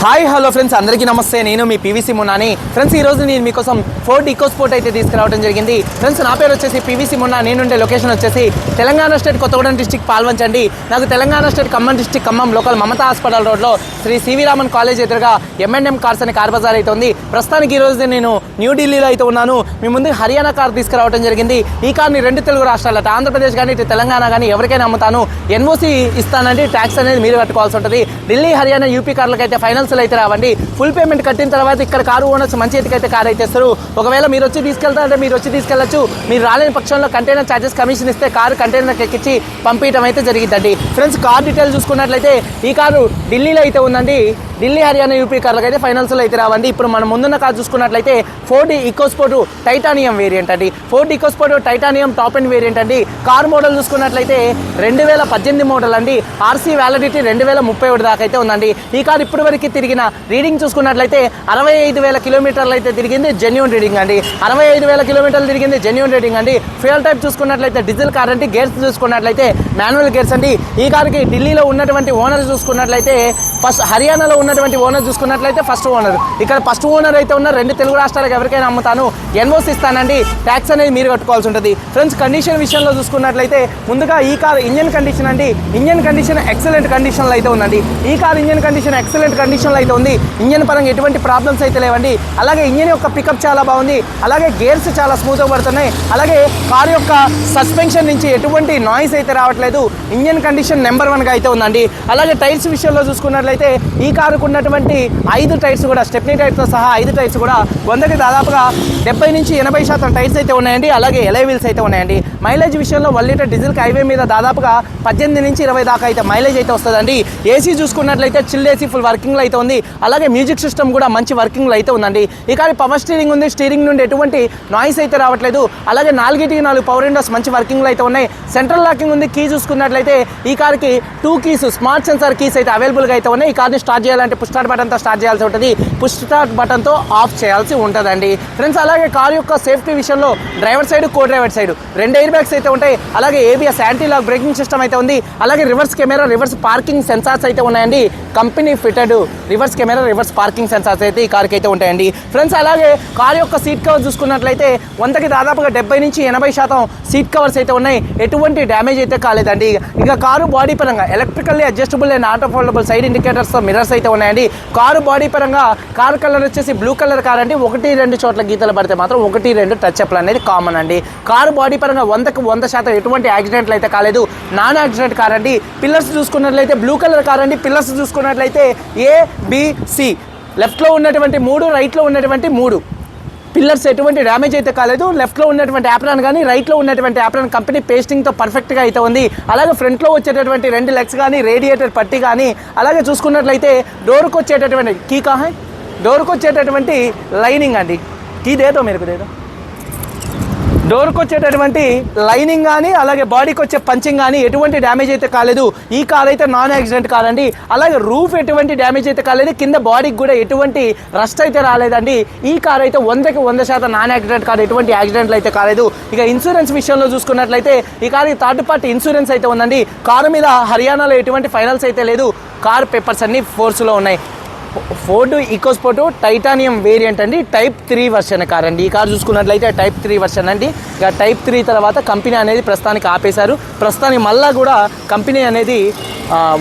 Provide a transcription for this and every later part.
Hi hello friends, అందరికీ నమస్తే. నేను మీ పీవీసీ మున్నాని. ఫ్రెండ్స్, ఈరోజు నేను మీకోసం ఫోర్డ్ ఈకోస్పోర్ట్ అయితే తీసుకురావడం జరిగింది. ఫ్రెండ్స్, నా పేరు వచ్చేసి పీవీసీ మున్నా. నేనుండే లొకేషన్ వచ్చేసి తెలంగాణ స్టేట్ కొత్తగూడెం డిస్టిక్ పాల్వంచండి. నాకు Telangana state Khammam district Khammam local Mamata hospital రోడ్లో శ్రీ సివి రామన్ కాలేజ్ ఎదురుగా M&M కార్స్ అనే కార్ బజార్ అయితే ఉంది. ప్రస్తుతానికి ఈరోజు నేను న్యూఢిల్లీలో అయితే ఉన్నాను. మీ ముందు హర్యానా కార్ తీసుకురావడం జరిగింది. ఈ కార్ని రెండు తెలుగు రాష్ట్రాలు, ఆంధ్రప్రదేశ్ కానీ ఇటు తెలంగాణ కానీ ఎవరికైనా అమ్ముతాను. NOC ఇస్తానండి, ట్యాక్స్ అనేది మీరు కట్టుకోవాల్సి ఉంటుంది. ఢిల్లీ, హర్యానా, యూపీ కార్లకు అయితే ఫైనాన్స్ అయితే రావండి. ఫుల్ పేమెంట్ కట్టిన తర్వాత ఇక్కడ కారు ఓనర్స్ మంచి ఎత్తుకైతే కార్ అయితే ఇస్తారు. ఒకవేళ మీరు వచ్చి తీసుకెళ్తారంటే మీరు వచ్చి తీసుకెళ్లొచ్చు. మీరు రాలేని పక్షంలో కంటైనర్ ఛార్జెస్ కమిషన్ ఇస్తే కారు కంటైనర్ ఎక్కించి పంపించడం అయితే జరిగిందండి. ఫ్రెండ్స్, కార్ డీటెయిల్ చూసుకున్నట్లయితే ఈ కారు ఢిల్లీలో అయితే ఉందండి. ఢిల్లీ, హర్యానా, యూపీ కార్లకు అయితే ఫైనాన్స్లో అయితే రావండి. ఇప్పుడు మనం ముందున్న కార్ చూసుకున్నట్లయితే ఫోర్డ్ ఈకోస్పోర్ట్ టైటానియం వేరియంట్ అండి. Ford EcoSport titanium top and variant అండి. కార్ మోడల్ చూసుకున్నట్లయితే 2018 మోడల్ అండి. RC వ్యాలిడిటీ 2031 దాకా అయితే ఉందండి. ఈ కార్ ఇప్పటి వరకు తిరిగిన రీడింగ్ చూసుకున్నట్లయితే 65,000 కిలోమీటర్లు అయితే తిరిగింది. జెన్యూన్ రీడింగ్ అండి. 65,000 కిలోమీటర్లు తిరిగింది, జెన్యూన్ రీడింగ్ అండి. ఫ్యూయల్ టైప్ చూసుకున్నట్లయితే డీజిల్ కార్ అండి. గేర్స్ చూసుకున్నట్లయితే మాన్యువల్ గేర్స్ అండి. ఈ కార్కి ఢిల్లీలో ఉన్నటువంటి ఓనర్ చూసుకున్నట్లయితే ఫస్ట్, హర్యానాలో ఉన్నటువంటి ఓనర్ చూసుకున్నట్లయితే ఫస్ట్ ఓనర్. ఇక్కడ ఫస్ట్ ఓనర్ అయితే ఉన్న రెండు తెలుగు రాష్ట్రాలకు ఎవరికైనా అమ్ముతాను, NOC ఇస్తానండి. ట్యాక్స్ అనేది మీరు కట్టుకోవాల్సి ఉంటుంది. ఫ్రెండ్స్, కండిషన్ విషయంలో చూసుకున్నట్లయితే ముందుగా ఈ కార్ ఇంజన్ కండిషన్ అండి. ఇంజన్ కండిషన్ ఎక్సలెంట్ కండిషన్లో అయితే ఉందండి. ఈ కార్ ఇంజన్ కండిషన్ ఎక్సలెంట్ కండిషన్లో అయితే ఉంది. ఇంజన్ పరంగా ఎటువంటి ప్రాబ్లమ్స్ అయితే లేవండి. అలాగే ఇంజన్ యొక్క పికప్ చాలా బాగుంది. అలాగే గేర్స్ చాలా స్మూత్గా పడుతున్నాయి. అలాగే కార్ యొక్క సస్పెన్షన్ నుంచి ఎటువంటి నాయిస్ అయితే రావట్లేదు. ఇంజన్ కండిషన్ నెంబర్ 1గా అయితే ఉందండి. అలాగే టైర్స్ విషయంలో చూసుకున్నట్లయితే ఈ కారుకు ఉన్నటువంటి 5 టైర్స్ కూడా స్టెప్నీ టైర్తో సహా 5 టైర్స్ కూడా 100కి దాదాపుగా 70 నుంచి 80% టైర్స్ అయితే ఉన్నాయండి. అలాగే ఎలై వీల్స్ అయితే ఉన్నాయండి. మైలేజ్ విషయంలో 1 లీటర్ డీజిల్కి హైవే మీద దాదాపుగా 18 నుంచి 20 దాకా అయితే మైలేజ్ అయితే వస్తుందండి. ఏసీ చూసుకున్నట్లయితే చిల్డ్ ఏసీ ఫుల్ వర్కింగ్లో అయితే ఉంది. అలాగే మ్యూజిక్ సిస్టమ్ కూడా మంచి వర్కింగ్లో అయితే ఉందండి. ఈ కారు పవర్ స్టీరింగ్ ఉంది. స్టీరింగ్ నుండి ఎటువంటి నాయిస్ అయితే రావట్లేదు. అలాగే 4 పవర్ విండోస్ మంచి వర్కింగ్లో అయితే ఉన్నాయి. సెంట్రల్ లాకింగ్ ఉంది. కీ చూసుకున్నట్లయితే ఈ కార్కి 2 కీస్ స్మార్ట్ సెన్సార్ కీస్ అయితే అవైలబుల్గా అయితే ఉన్నాయి. ఈ కార్ని స్టార్ట్ చేయాలంటే పుష్ స్టార్ట్ బటన్తో స్టార్ట్ చేయాల్సి ఉంటుంది. పుష్ స్టార్ట్ బటన్తో ఆఫ్ చేయాల్సి ఉంటుందండి. ఫ్రెండ్స్, అలాగే కార్ యొక్క సేఫ్టీ విషయంలో driver side, co driver side 2 air bags అయితే ఉంటాయి. అలాగే ABS anti lock braking system అయితే ఉంది. అలాగే reverse camera, reverse parking sensors అయితే ఉన్నాయండి. Company fitted reverse camera, reverse parking sensors అయితే ఈ కార్కి అయితే ఉంటాయండి. ఫ్రెండ్స్, అలాగే కార్ యొక్క సీట్ కవర్ చూసుకున్నట్లయితే 100కి దాదాపుగా 70 నుంచి 80% సీట్ కవర్స్ అయితే ఉన్నాయి. ఎటువంటి డ్యామేజ్ అయితే కాలేదండి. ఇక కారు బాడీ పరంగా electrically adjustable and auto foldable side ఇండికేటర్స్తో మిర్రర్స్ అయితే ఉన్నాయండి. కారు బాడీ పరంగా కారు కలర్ వచ్చేసి బ్లూ కలర్ కార్ అండి. 1-2 చోట్ల గీతలు పడితే మాత్రం 1-2 టచ్ అప్లు అనేది కామన్ అండి. కారు బాడీ పరంగా 100కి 100% ఎటువంటి యాక్సిడెంట్లు అయితే కాలేదు. నాన్ యాక్సిడెంట్ కార్ అండి. పిల్లర్స్ చూసుకున్నట్లయితే బ్లూ కలర్ కార్ అండి. పిల్లర్స్ చూసుకున్నట్లయితే ABC, లెఫ్ట్లో ఉన్నటువంటి 3, రైట్లో ఉన్నటువంటి 3 పిల్లర్స్ ఎటువంటి డ్యామేజ్ అయితే కాలేదు. లెఫ్ట్లో ఉన్నటువంటి యాప్రాన్ కానీ, రైట్లో ఉన్నటువంటి యాప్రాన్ కంపెనీ పేస్టింగ్తో పర్ఫెక్ట్గా అయితే ఉంది. అలాగే ఫ్రంట్లో వచ్చేటటువంటి 2 లెగ్స్ కానీ, రేడియేటర్ పట్టి కానీ, అలాగే చూసుకున్నట్లయితే డోర్కి వచ్చేటటువంటి డోర్కి వచ్చేటటువంటి లైనింగ్ అండి. కీ దేదో మీరు దేదో డోర్కి వచ్చేటటువంటి లైనింగ్ కానీ, అలాగే బాడీకి వచ్చే పంచింగ్ కానీ ఎటువంటి డ్యామేజ్ అయితే కాలేదు. ఈ కార్ అయితే నాన్ యాక్సిడెంట్ కార్ అండి. అలాగే రూఫ్ ఎటువంటి డ్యామేజ్ అయితే కాలేదు. కింద బాడీకి కూడా ఎటువంటి రస్ట్ అయితే రాలేదండి. ఈ కార్ అయితే 100కి 100% నాన్ యాక్సిడెంట్ కార్. ఎటువంటి యాక్సిడెంట్లు అయితే కాలేదు. ఇక ఇన్సూరెన్స్ విషయంలో చూసుకున్నట్లయితే ఈ కార్కి థర్డ్ పార్టీ ఇన్సూరెన్స్ అయితే ఉందండి. కారు మీద హర్యానాలో ఎటువంటి ఫైనల్స్ అయితే లేదు. కార్ పేపర్స్ అన్ని ఫోర్స్లో ఉన్నాయి. ఫోర్డ్ ఈకోస్పోర్ట్ టైటానియం వేరియంట్ అండి. Type 3 వర్షన్ కార్ అండి. ఈ కార్ చూసుకున్నట్లయితే Type 3 వర్షన్ అండి. ఇక Type 3 తర్వాత కంపెనీ అనేది ప్రస్తుతానికి ఆపేశారు. ప్రస్తుతానికి మళ్ళీ కూడా కంపెనీ అనేది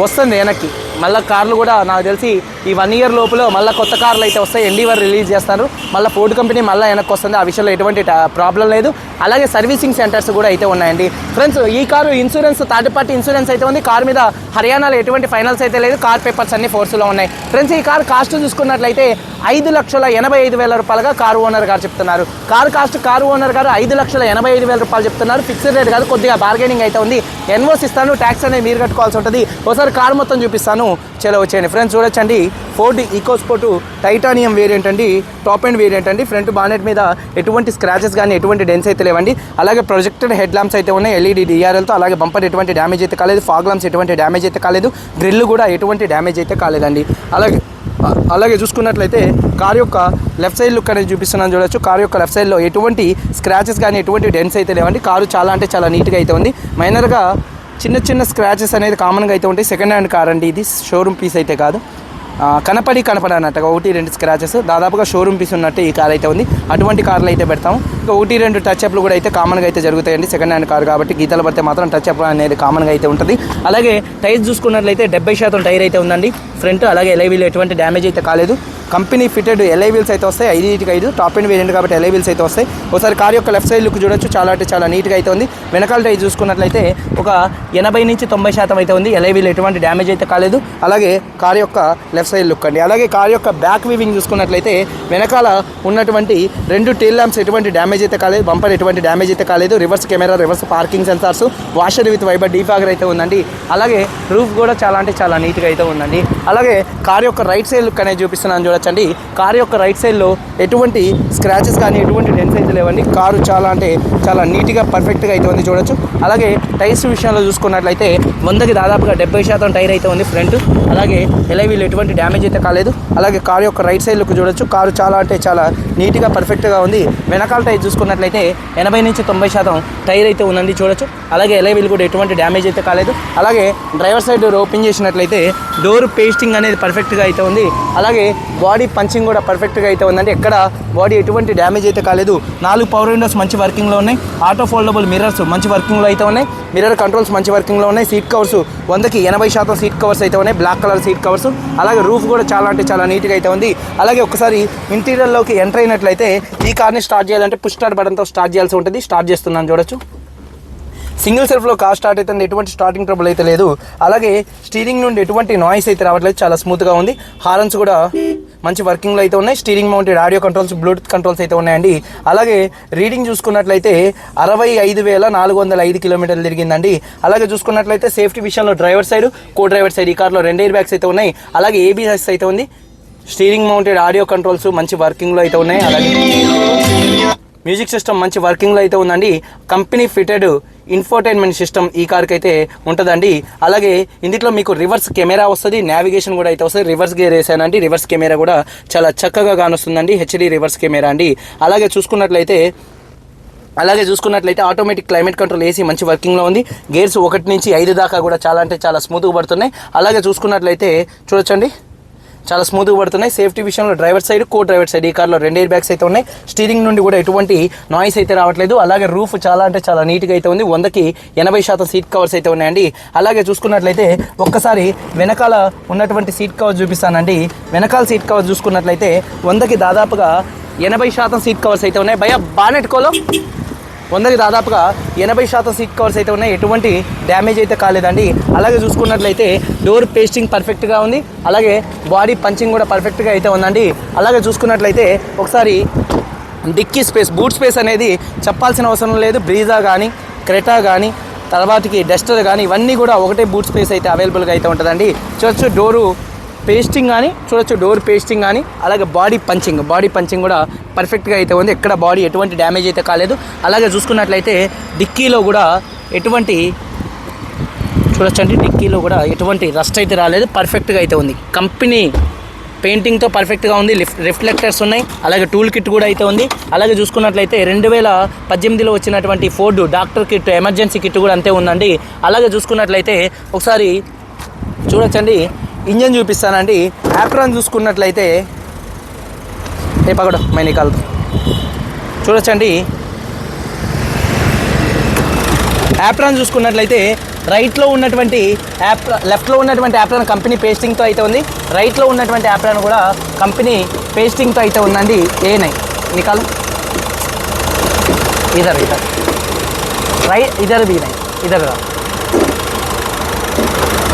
వస్తుంది వెనక్కి. మళ్ళీ కార్లు కూడా నాకు తెలిసి ఈ 1 ఇయర్ లోపల మళ్ళీ కొత్త కార్లు అయితే వస్తాయి. ఎండీవర్ రిలీజ్ చేస్తారు. మళ్ళీ ఫోర్డ్ కంపెనీ మళ్ళీ వెనక్కి వస్తుంది. ఆ విషయంలో ఎటువంటి ప్రాబ్లం లేదు. అలాగే సర్వీసింగ్ సెంటర్స్ కూడా అయితే ఉన్నాయండి. ఫ్రెండ్స్, ఈ car insurance third party insurance అయితే ఉంది. కారు మీద హర్యానాలో ఎటువంటి ఫైనల్స్ అయితే లేదు. కార్ పేపర్స్ అన్ని ఫోర్స్లో ఉన్నాయి. ఫ్రెండ్స్, ఈ కార్ కాస్ట్ చూసుకున్నట్లయితే 5,85,000 రూపాయలుగా కారు ఓనర్ గారు చెప్తున్నారు. కారు ఓనర్ గారు 5,85,000 రూపాయలు చెప్తున్నారు. ఫిక్స్డ్ రేట్ కాదు, కొద్దిగా బార్గెనింగ్ అయితే ఉంది. NOC ఇస్తాను, ట్యాక్స్ అనేది మీరు కట్టుకోవాల్సి ఉంటుంది. ఒకసారి కారు మొత్తం చూపిస్తాను, చలో వచ్చేయండి. ఫ్రెండ్స్, చూడొచ్చండి, ఫోర్డ్ ఈకోస్పోర్ట్ టైటానియం వేరియంట్ అండి. టాప్ అండ్ వేరియంట్ అండి. ఫ్రంట్ బానెట్ మీద ఎటువంటి స్క్రాచెస్ కానీ ఎటువంటి డెన్స్ అయితే లేవండి. అలాగే ప్రొజెక్టెడ్ హెడ్ ల్యాంప్స్ అయితే ఉన్నాయి LED DRLతో. అలాగే బంపర్ ఎటువంటి డ్యామేజ్ అయితే కాలేదు. ఫాగ్ ల్యాంప్స్ ఎటువంటి డ్యామేజ్ అయితే కాలేదు. గ్రిల్ కూడా ఎటువంటి డ్యామేజ్ అయితే కాలేదండి. అలాగే చూసుకున్నట్లయితే కార్ యొక్క లెఫ్ట్ సైడ్ లుక్ అనేది చూపిస్తున్నాను, చూడొచ్చు. కార్ యొక్క లెఫ్ట్ సైడ్లో ఎటువంటి స్క్రాచెస్ కానీ ఎటువంటి డెన్స్ అయితే లేవండి. కారు చాలా అంటే చాలా నీట్గా అయితే ఉంది. మైనర్గా చిన్న స్క్రాచెస్ అనేది కామన్గా అయితే ఉంటాయి. సెకండ్ హ్యాండ్ కార్ అండి ఇది, షోరూమ్ పీస్ అయితే కాదు. కనపడనట్టుగా 1-2 స్క్రాచెస్ దాదాపుగా షోరూమ్ పీస్ ఉన్నట్టు ఈ కార్ అయితే ఉంది. అటువంటి కార్లు అయితే పెడతాము. ఇంకా 1-2 టచ్ అప్లు కూడా అయితే కామన్గా అయితే జరుగుతాయండి. సెకండ్ హ్యాండ్ కార్ కాబట్టి గీతలు పడితే మాత్రం టచ్ అప్ అనేది కామన్గా అయితే ఉంటుంది. అలాగే టైర్ చూసుకున్నట్లయితే 70% టైర్ అయితే ఉందండి ఫ్రంట్. అలాగే ఎలై వీల్ ఎటువంటి డ్యామేజ్ అయితే కాలేదు. కంపెనీ ఫిటెడ్ ఎలై వీల్స్ అయితే వస్తాయి. 5 టాప్ అండ్ వేరియంట్ కాబట్టి ఎలై వీల్స్ అయితే వస్తాయి. ఒకసారి కార్ యొక్క లెఫ్ట్ సైడ్ లుక్ చూడొచ్చు, చాలా అంటే చాలా నీట్గా అయితే ఉంది. వెనకాల టైర్ చూసుకున్నట్లయితే ఒక 80-90% అయితే ఉంది. ఎలై వీల్ ఎటువంటి డ్యామేజ్ అయితే కాలేదు. అలాగే కార్ యొక్క లెఫ్ట్ సైడ్ లుక్ అండి. అలాగే కార్ యొక్క బ్యాక్ వీవింగ్ చూసుకున్నట్లయితే వెనకాల ఉన్నటువంటి 2 టెయిల్ ల్యాంప్స్ ఎటువంటి డ్యామేజ్ అయితే కాలేదు. బంపర్ ఎటువంటి డ్యామేజ్ అయితే కాలేదు. Reverse camera, reverse parking sensors, washer with వైబర్ defogger అయితే ఉందండి. అలాగే రూఫ్ కూడా చాలా అంటే చాలా నీట్గా అయితే ఉందండి. అలాగే కార్ యొక్క రైట్ సైడ్ లుక్ అనేది చూపిస్తున్నాను చూడొచ్చండి. కార్ యొక్క రైట్ సైడ్లో ఎటువంటి స్క్రాచెస్ కానీ ఎటువంటి డెన్స్ అయితే లేవండి. కారు చాలా అంటే చాలా నీట్గా పర్ఫెక్ట్గా అయితే ఉంది చూడొచ్చు. అలాగే టైర్స్ విషయంలో చూసుకున్నట్లయితే 100కి దాదాపుగా 70% టైర్ అయితే ఉంది ఫ్రంట్. అలాగే ఎలై వీల్ ఎటువంటి డ్యామేజ్ అయితే కాలేదు. అలాగే కారు యొక్క రైట్ సైడ్ లుక్ చూడొచ్చు. కారు చాలా అంటే చాలా నీట్గా పర్ఫెక్ట్గా ఉంది. వెనకాల టైర్ చూసుకున్నట్లయితే 80-90% టైర్ అయితే ఉందండి చూడొచ్చు. అలాగే ఎలై వీల్ కూడా ఎటువంటి డ్యామేజ్ అయితే కాలేదు. అలాగే డ్రైవర్ సైడ్ డోర్ ఓపెన్ చేసినట్లయితే డోర్ పేస్టింగ్ అనేది పర్ఫెక్ట్గా అయితే ఉంది. అలాగే బాడీ పంచింగ్ కూడా పర్ఫెక్ట్గా అయితే ఉందండి. ఎక్కడ బాడీ ఎటువంటి డ్యామేజ్ అయితే కాలేదు. 4 పవర్ విండోస్ మంచి వర్కింగ్లో ఉన్నాయి. ఆటో ఫోల్డబుల్ మిర్రర్స్ మంచి వర్కింగ్లో అయితే ఉన్నాయి. మిర్రర్ కంట్రోల్స్ మంచి వర్కింగ్లో ఉన్నాయి. సీట్ కవర్స్ 100కి 80% సీట్ కవర్స్ అయితే ఉన్నాయి. Black colour seat covers. అలాగే రూఫ్ కూడా చాలా అంటే చాలా నీట్గా అయితే ఉంది. అలాగే ఒకసారి ఇంటీరియర్లోకి ఎంటర్ అయినట్లయితే ఈ కార్ని స్టార్ట్ చేయాలంటే పుష్ స్టార్ట్ బటన్తో స్టార్ట్ చేయాల్సి ఉంటుంది. స్టార్ట్ చేస్తున్నాను చూడొచ్చు. సింగిల్ సెల్ఫ్లో కార్ స్టార్ట్ అయితే ఎటువంటి స్టార్టింగ్ ట్రబుల్ అయితే లేదు. అలాగే స్టీరింగ్ నుండి ఎటువంటి నాయిస్ అయితే రావట్లేదు. చాలా స్మూత్గా ఉంది. హారన్స్ కూడా మంచి వర్కింగ్లో అయితే ఉన్నాయి. Steering mounted audio controls, Bluetooth controls అయితే ఉన్నాయండి. అలాగే రీడింగ్ చూసుకున్నట్లయితే 65,405 కిలోమీటర్లు తిరిగిందండి. అలాగే చూసుకున్నట్లయితే సేఫ్టీ విషయంలో driver side, co driver side ఈ కార్లో 2 ఎయిర్ బ్యాగ్స్ అయితే ఉన్నాయి. అలాగే ABS అయితే ఉంది. స్టీరింగ్ మౌంటెడ్ ఆడియో కంట్రోల్స్ మంచి వర్కింగ్లో అయితే ఉన్నాయి. అలాగే మ్యూజిక్ సిస్టమ్ మంచి వర్కింగ్లో అయితే ఉందండి. కంపెనీ ఫిటెడ్ ఇన్ఫోటైన్మెంట్ సిస్టమ్ ఈ కార్కి అయితే ఉంటుందండి. అలాగే ఇందులో మీకు రివర్స్ కెమెరా వస్తుంది, నావిగేషన్ కూడా అయితే వస్తుంది. రివర్స్ గేర్ వేసానండి. రివర్స్ కెమెరా కూడా చాలా చక్కగా కానొస్తుందండి. HD రివర్స్ కెమెరా అండి. అలాగే చూసుకున్నట్లయితే ఆటోమేటిక్ క్లైమేట్ కంట్రోల్ AC మంచి వర్కింగ్లో ఉంది. గేర్స్ 1 నుంచి 5 దాకా కూడా చాలా అంటే చాలా స్మూత్గా పడుతున్నాయి. అలాగే చూసుకున్నట్లయితే చూడొచ్చండి, చాలా స్మూత్గా పడుతున్నాయి. సేఫ్టీ విషయంలో driver side, co driver side ఈ కార్లో 2 ఎయిర్ బ్యాగ్స్ అయితే ఉన్నాయి. స్టీరింగ్ నుండి కూడా ఎటువంటి నాయిస్ అయితే రావట్లేదు. అలాగే రూఫ్ చాలా అంటే చాలా నీట్గా అయితే ఉంది. 100కి 80% సీట్ కవర్స్ అయితే ఉన్నాయండి. అలాగే చూసుకున్నట్లయితే ఒక్కసారి వెనకాల ఉన్నటువంటి సీట్ కవర్ చూపిస్తానండి. వెనకాల సీట్ కవర్ చూసుకున్నట్లయితే 100కి దాదాపుగా 80% సీట్ కవర్స్ అయితే ఉన్నాయి. భయ్యా బానెట్ కోలో 100కి దాదాపుగా 80% సీట్ కవర్స్ అయితే ఉన్నాయి. ఎటువంటి డ్యామేజ్ అయితే కాలేదండి. అలాగే చూసుకున్నట్లయితే డోర్ పేస్టింగ్ పర్ఫెక్ట్గా ఉంది. అలాగే బాడీ పంచింగ్ కూడా పర్ఫెక్ట్గా అయితే ఉందండి. అలాగే చూసుకున్నట్లయితే ఒకసారి డిక్కీ స్పేస్, బూట్ స్పేస్ అనేది చెప్పాల్సిన అవసరం లేదు. బ్రీజా కానీ, క్రెటా కానీ, తర్వాతకి డస్టర్ కానీ ఇవన్నీ కూడా ఒకటే బూట్ స్పేస్ అయితే అవైలబుల్గా అయితే ఉంటుందండి. చూడొచ్చు డోరు పేస్టింగ్ కానీ, చూడొచ్చు డోర్ పేస్టింగ్ కానీ, అలాగే బాడీ పంచింగ్ కూడా పర్ఫెక్ట్గా అయితే ఉంది. ఎక్కడ బాడీ ఎటువంటి డ్యామేజ్ అయితే కాలేదు. అలాగే చూసుకున్నట్లయితే డిక్కీలో కూడా ఎటువంటి ఎటువంటి రస్ట్ అయితే రాలేదు. పర్ఫెక్ట్గా అయితే ఉంది. కంపెనీ పెయింటింగ్తో పర్ఫెక్ట్గా ఉంది. రిఫ్లెక్టర్స్ ఉన్నాయి. అలాగే టూల్ కిట్ కూడా అయితే ఉంది. అలాగే చూసుకున్నట్లయితే 2018లో వచ్చినటువంటి Ford doctor kit, emergency kit కూడా అంతే ఉందండి. అలాగే చూసుకున్నట్లయితే ఒకసారి చూడొచ్చండి, ఇంజన్ చూపిస్తానండి. యాప్రాన్ చూసుకున్నట్లయితే పగడు మైనికాల్ చూడొచ్చండి. యాప్రాన్ చూసుకున్నట్లయితే రైట్లో ఉన్నటువంటి లెఫ్ట్లో ఉన్నటువంటి యాప్రాన్ కంపెనీ పేస్టింగ్తో అయితే ఉంది. రైట్లో ఉన్నటువంటి యాప్రాన్ కూడా కంపెనీ పేస్టింగ్తో అయితే ఉందండి. A9 నికాల్ ఇదర్ B9 ఇదర్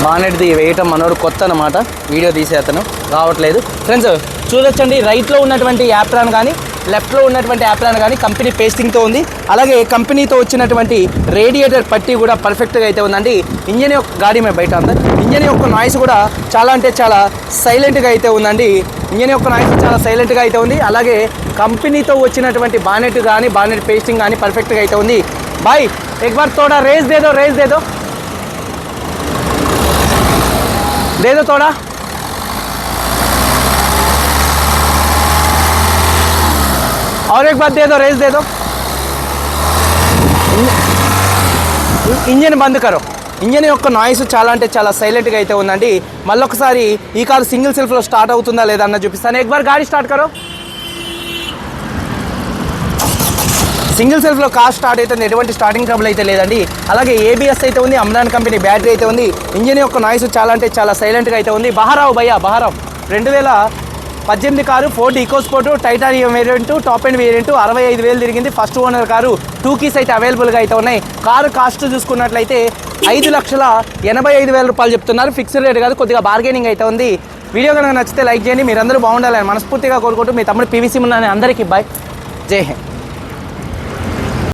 బానెట్ది వేయటం మనోడు కొత్త అన్నమాట. వీడియో తీసే అతను రావట్లేదు. ఫ్రెండ్స్ చూడొచ్చండి, రైట్లో ఉన్నటువంటి యాప్రాన్ కానీ, లెఫ్ట్లో ఉన్నటువంటి యాప్రాన్ కానీ కంపెనీ పేస్టింగ్తో ఉంది. అలాగే కంపెనీతో వచ్చినటువంటి రేడియేటర్ పట్టి కూడా పర్ఫెక్ట్గా అయితే ఉందండి. ఇంజన్ యొక్క గాడి మీద బయట ఉంది. ఇంజన్ యొక్క నాయిస్ కూడా చాలా అంటే చాలా సైలెంట్గా అయితే ఉందండి. ఇంజన్ యొక్క నాయిస్ చాలా సైలెంట్గా అయితే ఉంది. అలాగే కంపెనీతో వచ్చినటువంటి బానెట్ కానీ, బానెట్ పేస్టింగ్ కానీ పర్ఫెక్ట్గా అయితే ఉంది. బాయ్ ఎక్ బార్ తోడా రేస్ दे दो थोड़ा। और एक बात दे दो, रेस दे दो। इंजन बंद करो, ఇంజన్ యొక్క నాయిస్ చాలా అంటే చాలా సైలెంట్గా అయితే ఉందండి. మళ్ళొకసారి ఈ కారు సింగిల్ సెల్ఫ్లో స్టార్ట్ అవుతుందా లేదా అన్న చూపిస్తాను. ఎక్బార్ గాడి స్టార్ట్ కరో. సింగిల్ సెల్ఫ్లో కార్ స్టార్ట్ అవుతుంది, ఎటువంటి స్టార్టింగ్ ట్రబుల్ అయితే లేదండి. అలాగే ఏబిఎస్ అయితే ఉంది, అమ్రాన్ కంపెనీ బ్యాటరీ అయితే ఉంది. ఇంజిన్ యొక్క నాయిస్ చాలా అంటే చాలా సైలెంట్గా అయితే ఉంది. బహారావు భయ్యా బహారావు 2018 car, Ford EcoSport titanium variant, top end variant, 65,000 తిరిగింది. ఫస్ట్ ఓనర్ కారు, 2 కీస్ అయితే అవైలబుల్గా అయితే ఉన్నాయి. కారు కాస్ట్ చూసుకున్నట్లయితే 5,85,000 రూపాయలు చెప్తున్నారు. ఫిక్స్డ్ రేట్ కాదు, కొద్దిగా బార్గెనింగ్ అయితే ఉంది. వీడియో కనుక నచ్చితే లైక్ చేయండి. మీరందరూ బాగుండాలని మనస్ఫూర్తిగా కోరుకుంటూ మీ తమ్ముడు పీవీసీ మున్నా అందరికీ బాయ్, జై హింద్.